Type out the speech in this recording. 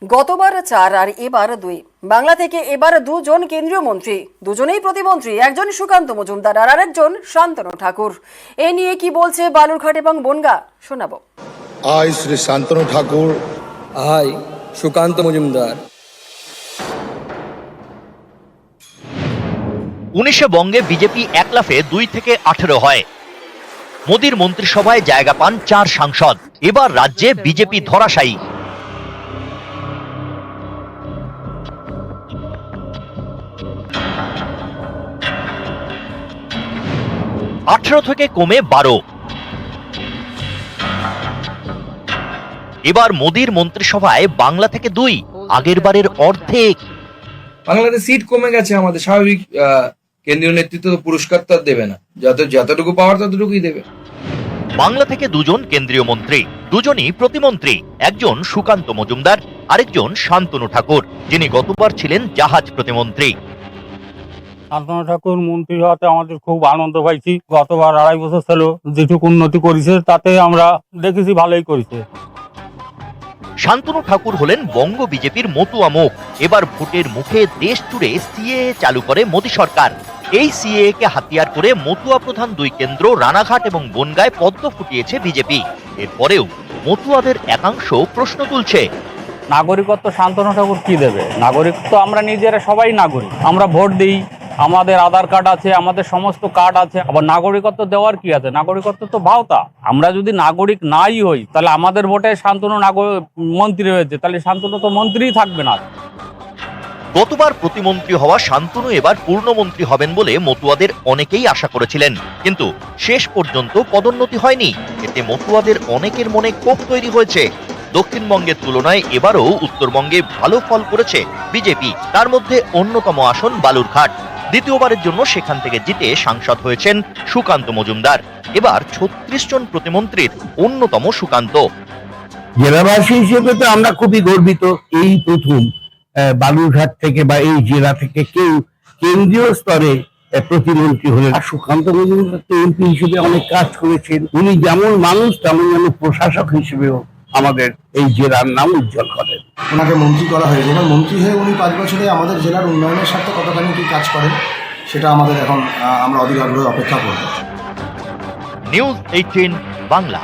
গতবার 4 আর এবার 2। বাংলা থেকে এবার দুজন কেন্দ্রীয় মন্ত্রী, দুজনেই প্রতিমন্ত্রী, একজন সুকান্ত মজুমদার আর আরেকজন শান্তনু ঠাকুর। এ নিয়ে কি বলছে বালুরঘাট এবং বনগাঁ শোনাবো। আই শ্রী শান্তনু ঠাকুর, আই সুকান্ত মজুমদার। 19 বঙ্গে বিজেপি একলাফে 2 থেকে 18 হয়। মোদীর মন্ত্রিসভায় জায়গা পান 4 সাংসদ। এবার রাজ্যে বিজেপি ধরাশায়ী। 18 থেকে কমে 12। এবার মোদীর মন্ত্রিসভায় বাংলা থেকে 2, আগের বারের অর্ধেক। বাংলাদেশ সিট কমে গেছে, আমাদের স্বাভাবিক। কেন্দ্রীয় নেতৃত্ব তো পুরস্কার তো আর দেবে না, যতটুকু পাওয়ার ততটুকুই দেবে। বাংলা থেকে 2 জন কেন্দ্রীয় মন্ত্রী, দুজনই প্রতিমন্ত্রী, একজন সুকান্ত মজুমদার, আরেকজন শান্তনু ঠাকুর, যিনি গতবার ছিলেন জাহাজ প্রতিমন্ত্রী। শান্তনু ঠাকুর মন্ত্রী হওয়াতে আমাদের খুব আনন্দ পাইছি। গতবার 2.5 বছর ছিল, যেটুকু উন্নতি করেছে তাতে আমরা দেখেছি ভালোই করেছে। শান্তনু ঠাকুর হলেন বঙ্গ বিজেপির মতুয়া মুখ। এবার ভোটের মুখে দেশ জুড়ে সিএএ চালু করে মোদী সরকার। এই সিএএ কে হাতিয়ার করে মতুয়া প্রধান 2 কেন্দ্র রানাঘাট এবং বনগাঁয় পদ্ম ফুটিয়েছে বিজেপি। এরপরেও মতুয়াদের একাংশ প্রশ্ন তুলছে, নাগরিকত্ব শান্তনু ঠাকুর কি দেবে? নাগরিকত্ব আমরা নিজেরা সবাই নাগরিক, আমরা ভোট দিই, আমাদের আধার কার্ড আছে, আমাদের সমস্ত কার্ড আছে। আবার নাগরিকত্ব দেওয়ার কি আছে? নাগরিকত্ব তো ভাওতা। আমরা যদি নাগরিক নাই হই তাহলে আমাদের ভোটে শান্তনু মন্ত্রী হয়েছে, তাহলে শান্তনু তো মন্ত্রীই থাকবে না। গতবার প্রতিমন্ত্রী হওয়া শান্তনু এবার পূর্ণমন্ত্রী হবেন বলে মতুয়াদের অনেকেই আশা করেছিলেন, কিন্তু শেষ পর্যন্ত পদোন্নতি হয়নি। এতে মতুয়াদের অনেকের মনে ক্ষোভ তৈরি হয়েছে। দক্ষিণবঙ্গের তুলনায় এবারও উত্তরবঙ্গে ভালো ফল করেছে বিজেপি, তার মধ্যে অন্যতম আসন বালুরঘাট। দ্বিতীয়বারের জন্য সেখান থেকে জিতে সাংসদ হয়েছেন সুকান্ত মজুমদার। এবার 36 জন প্রতিমন্ত্রীর অন্যতম সুকান্ত। জেলাবাসী হিসেবে তো আমরা খুবই গর্বিত। এই প্রথম বালুরঘাট থেকে বা এই জেলা থেকে কেউ কেন্দ্রীয় স্তরে প্রতিমন্ত্রী হলেন। সুকান্ত মজুমদার এমপি হিসেবে অনেক কাজ করেছেন। উনি যেমন মানুষ তেমন যেন প্রশাসক হিসেবেও আমাদের এই জেলার নাম উজ্জ্বল করেন। ওনাকে মন্ত্রী করা হয়েছে এবং মন্ত্রী হয়ে উনি 5 বছরে আমাদের জেলার উন্নয়নের স্বার্থে কতখানি কি কাজ করেন সেটা আমাদের এখন আমরা অধীর আগ্রহে অপেক্ষা করব। নিউজ 18 বাংলা।